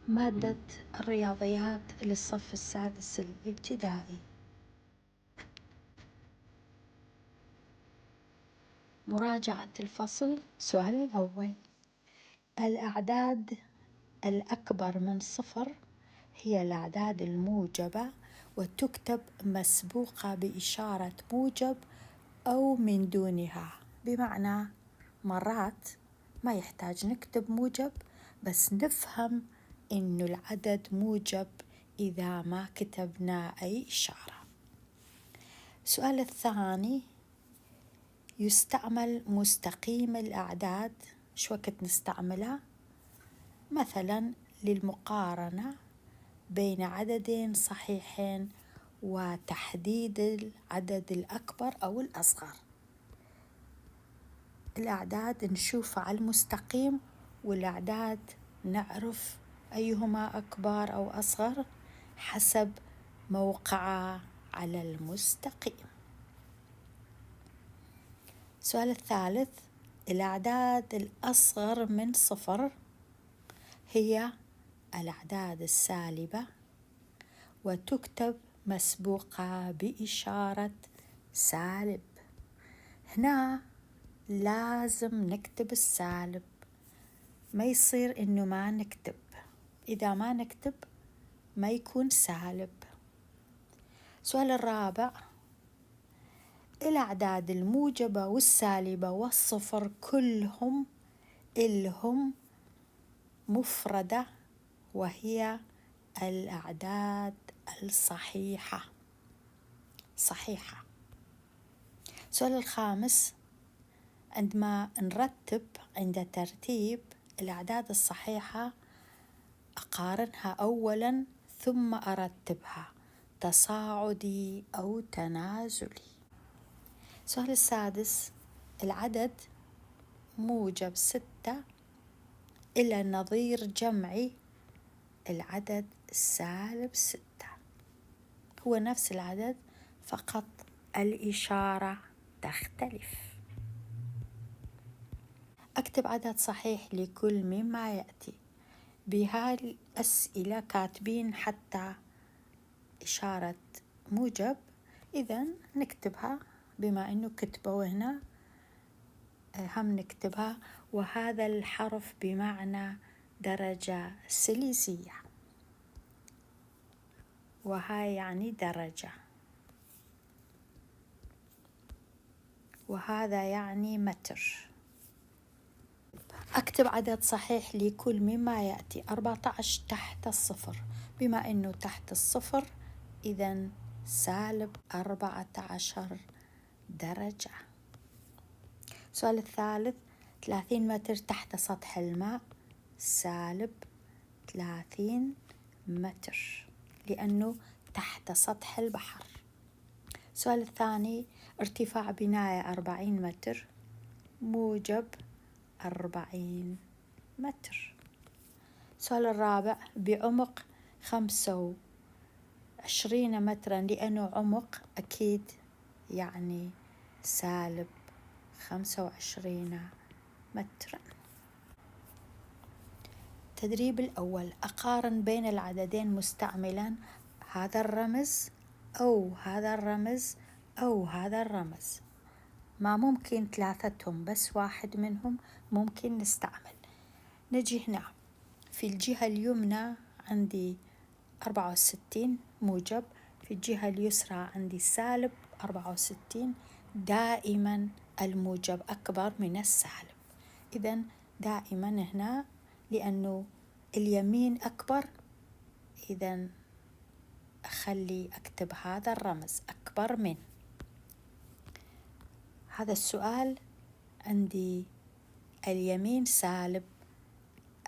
مادة الرياضيات للصف السادس الابتدائي. مراجعة الفصل. السؤال الأول: الأعداد الأكبر من 0 هي الأعداد الموجبة وتكتب مسبوقة بإشارة موجب أو من دونها. بمعنى مرات ما يحتاج نكتب موجب، بس نفهم إنه العدد موجب إذا ما كتبنا أي إشارة. السؤال الثاني: يستعمل مستقيم الأعداد. شو وقت نستعملها؟ مثلا للمقارنة بين عددين صحيحين وتحديد العدد الأكبر أو الأصغر. الأعداد نشوفها على المستقيم، والأعداد نعرف أيهما أكبر أو أصغر حسب موقعها على المستقيم. السؤال الثالث: الأعداد الأصغر من 0 هي الأعداد السالبة وتكتب مسبوقة بإشارة سالب. هنا لازم نكتب السالب، ما يصير إنه ما نكتب. إذا ما نكتب ما يكون سالب. السؤال الرابع: الأعداد الموجبة والسالبة والصفر كلهم إلهم مفردة، وهي الأعداد الصحيحة. صحيحة. السؤال الخامس: عندما نرتب عند ترتيب الأعداد الصحيحة أقارنها أولا ثم أرتبها، تصاعدي أو تنازلي. السؤال السادس: العدد موجب 6 إلى نظير جمعي العدد سالب 6. هو نفس العدد، فقط الإشارة تختلف. أكتب عدد صحيح لكل مما يأتي. بهاي الأسئلة كاتبين حتى إشارة موجب، إذن نكتبها بما أنه كتبوا هنا هم نكتبها. وهذا الحرف بمعنى درجة سليزية، وهاي يعني درجة، وهذا يعني متر. أكتب عدد صحيح لكل مما يأتي. 14 تحت 0، بما أنه تحت 0 إذن سالب 14 درجة. السؤال الثالث: 30 متر تحت سطح الماء سالب 30 متر، لأنه تحت سطح البحر. السؤال الثاني: ارتفاع بناية 40 متر موجب 40 متر. السؤال الرابع: بعمق 25 مترا، لأنه عمق أكيد يعني سالب 25 مترا. التدريب الأول: أقارن بين العددين مستعملا هذا الرمز أو هذا الرمز أو هذا الرمز. ما ممكن ثلاثتهم، بس واحد منهم ممكن نستعمل. نجي هنا في الجهة اليمنى عندي 64 موجب، في الجهة اليسرى عندي سالب 64. دائما الموجب أكبر من السالب، إذن دائما هنا لأنه اليمين أكبر، إذن أخلي أكتب هذا الرمز أكبر من. هذا السؤال عندي اليمين سالب،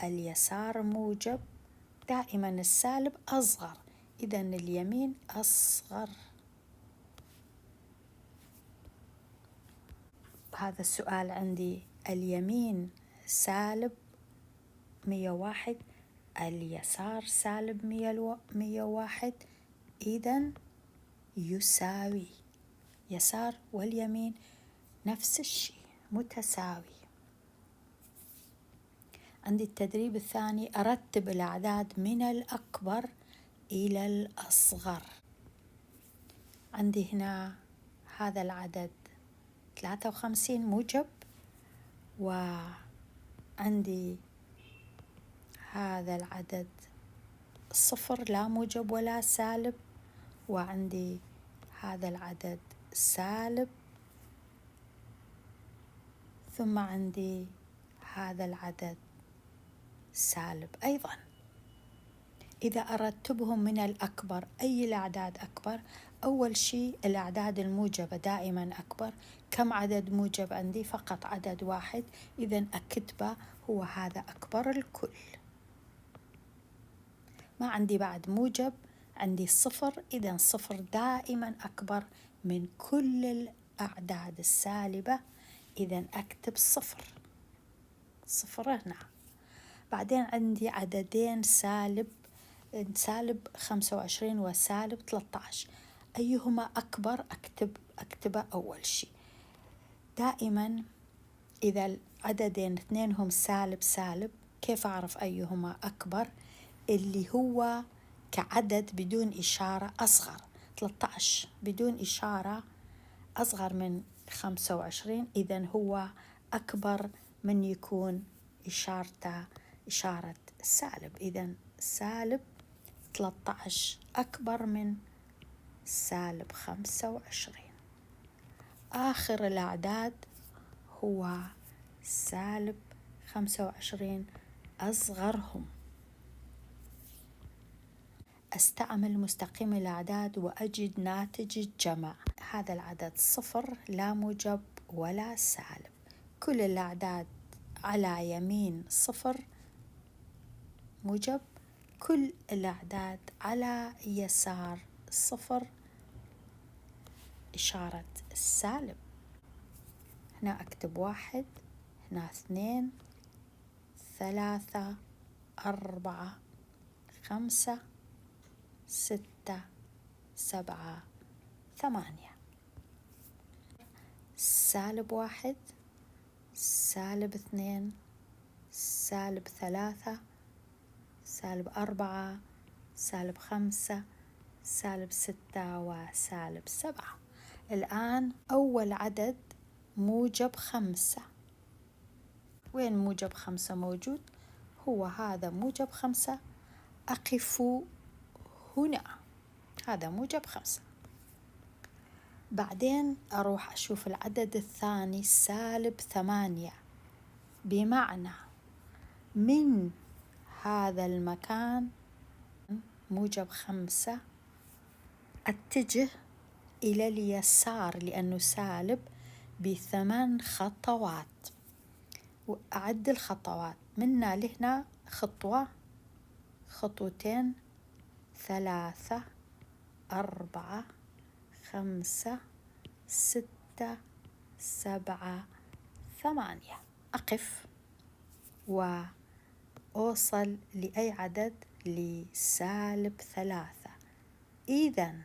اليسار موجب، دائما السالب أصغر، إذن اليمين أصغر. هذا السؤال عندي اليمين سالب 101، اليسار سالب 101، إذن يساوي. يسار واليمين نفس الشيء، متساوي. عندي التدريب الثاني، أرتب الأعداد من الأكبر إلى الأصغر. عندي هنا هذا العدد 53 موجب، وعندي هذا العدد 0 لا موجب ولا سالب، وعندي هذا العدد سالب، ثم عندي هذا العدد سالب أيضا. إذا أرتبهم من الأكبر، أي الأعداد أكبر؟ أول شيء الأعداد الموجبة دائما أكبر. كم عدد موجب عندي؟ فقط عدد واحد، إذن أكتبه هو هذا أكبر الكل. ما عندي بعد موجب، عندي 0، إذن 0 دائما أكبر من كل الأعداد السالبة، إذن أكتب 0 هنا. بعدين عندي عددين سالب 25 وسالب 13، أيهما أكبر؟ أكتبه أول شيء. دائما إذا العددين اثنينهم سالب، كيف أعرف أيهما أكبر؟ اللي هو كعدد بدون إشارة أصغر. 13 بدون إشارة أصغر من 25، إذن هو أكبر من يكون إشارته إشارة سالب. إذن سالب 13 أكبر من سالب 25. آخر الأعداد هو سالب 25 أصغرهم. أستعمل مستقيم الأعداد وأجد ناتج الجمع. هذا العدد 0 لا موجب ولا سالب، كل الأعداد على يمين 0 موجب، كل الأعداد على يسار 0 إشارة السالب. هنا أكتب 1، هنا 2، 3، 4، 5، 6، 7، 8. -1، -2، -3، -4، -5، -6 و-7. الآن أول عدد موجب 5. وين موجب 5 موجود؟ هو هذا موجب 5، أقف هنا، هذا موجب 5. بعدين أروح أشوف العدد الثاني -8، بمعنى من هذا المكان موجب 5 أتجه إلى اليسار لأنه سالب ب8 خطوات، وأعد الخطوات منا لهنا: خطوة، خطوتين، 3، 4، 5، 6، 7، 8. أقف وأوصل لأي عدد؟ ل-3. إذن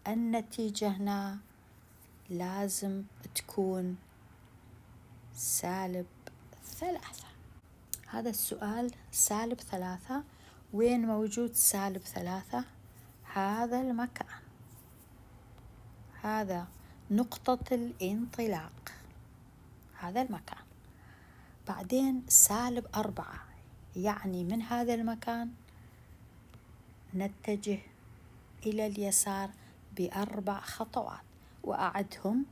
النتيجة هنا لازم تكون -3. هذا السؤال -3، وين موجود -3؟ هذا المكان، هذا نقطة الانطلاق، هذا المكان. بعدين -4، يعني من هذا المكان نتجه إلى اليسار ب4 خطوات، وأعدهم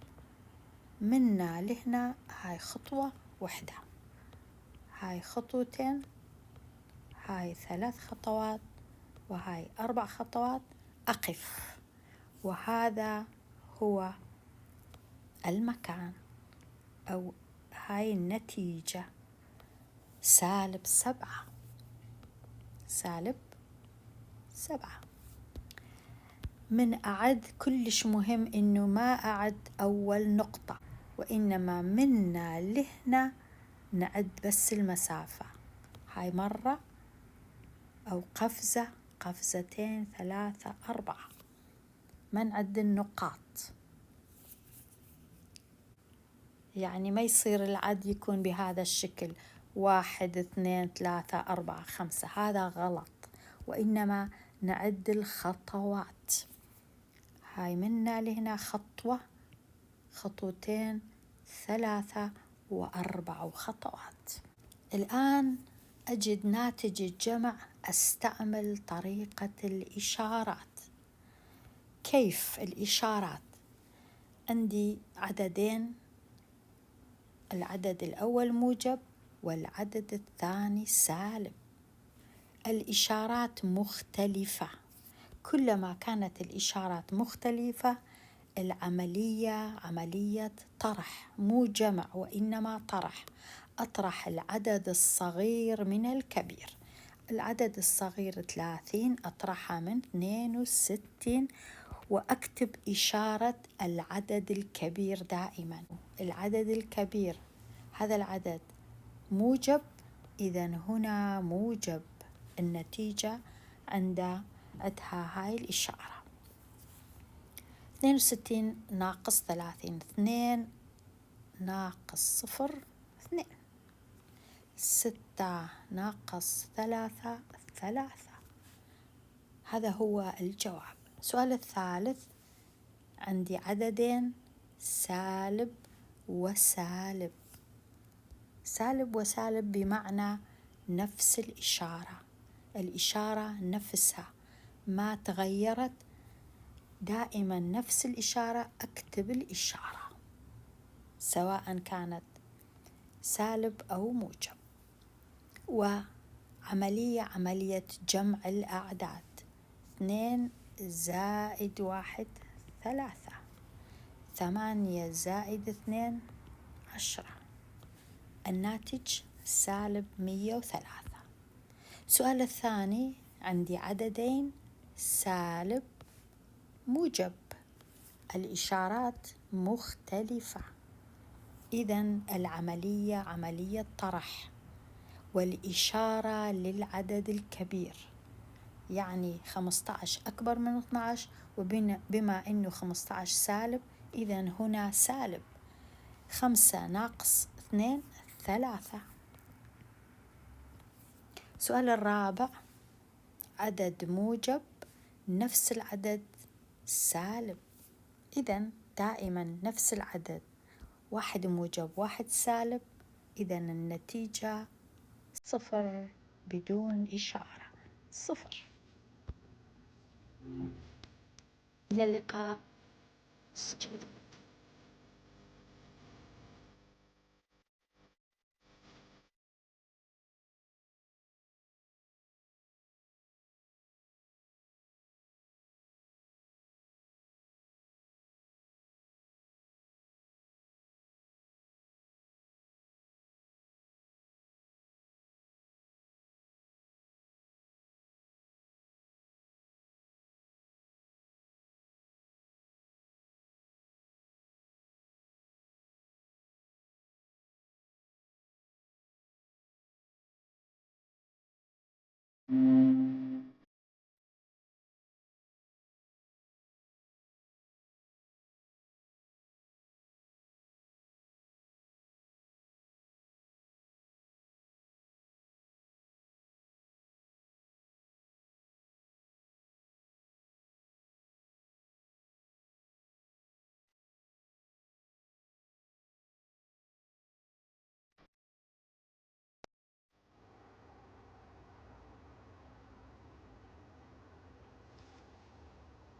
منا لهنا. هاي خطوة واحدة، هاي خطوتين، هاي 3 خطوات، وهاي 4 خطوات. أقف، وهذا هو المكان أو هاي النتيجة -7. -7. من أعد كلش مهم إنه ما أعد أول نقطة، وإنما منا لهنا نعد بس المسافة. هاي مرة أو قفزة، قفزتين، 3، 4، ما نعد النقاط. يعني ما يصير العد يكون بهذا الشكل 1 2 3 4 5، هذا غلط، وإنما نعد الخطوات. هاي منا لهنا خطوة، خطوتين، 3 و4 خطوات. الآن أجد ناتج الجمع، أستعمل طريقة الإشارات. كيف الإشارات؟ عندي عددين، العدد الأول موجب والعدد الثاني سالب. الإشارات مختلفة، كلما كانت الإشارات مختلفة العملية عملية طرح، مو جمع وإنما طرح. أطرح العدد الصغير من الكبير. العدد الصغير 30 أطرحها من 62 وأكتب إشارة العدد الكبير دائما. العدد الكبير هذا العدد موجب، إذن هنا موجب. النتيجة عندها هاي الإشارة. 62 ناقص 30، 2 ناقص 0 2. 6 ناقص 3 3. هذا هو الجواب. السؤال الثالث، عندي عددين سالب وسالب. سالب وسالب بمعنى نفس الإشارة، الإشارة نفسها ما تغيرت، دائما نفس الإشارة. أكتب الإشارة سواء كانت سالب أو موجب. عملية جمع الأعداد، 2 زائد 1 3، 8 زائد 2 10، الناتج سالب 103. السؤال الثاني، عندي عددين سالب موجب، الإشارات مختلفة، إذن العملية عملية طرح، والإشارة للعدد الكبير، يعني 15 أكبر من 12، وبما أنه 15 سالب إذن هنا سالب. 5 ناقص 2 3. السؤال الرابع، عدد موجب نفس العدد سالب، إذن دائما نفس العدد، 1 موجب 1 سالب، إذن النتيجة 0 بدون إشارة، 0. إلى اللقاء.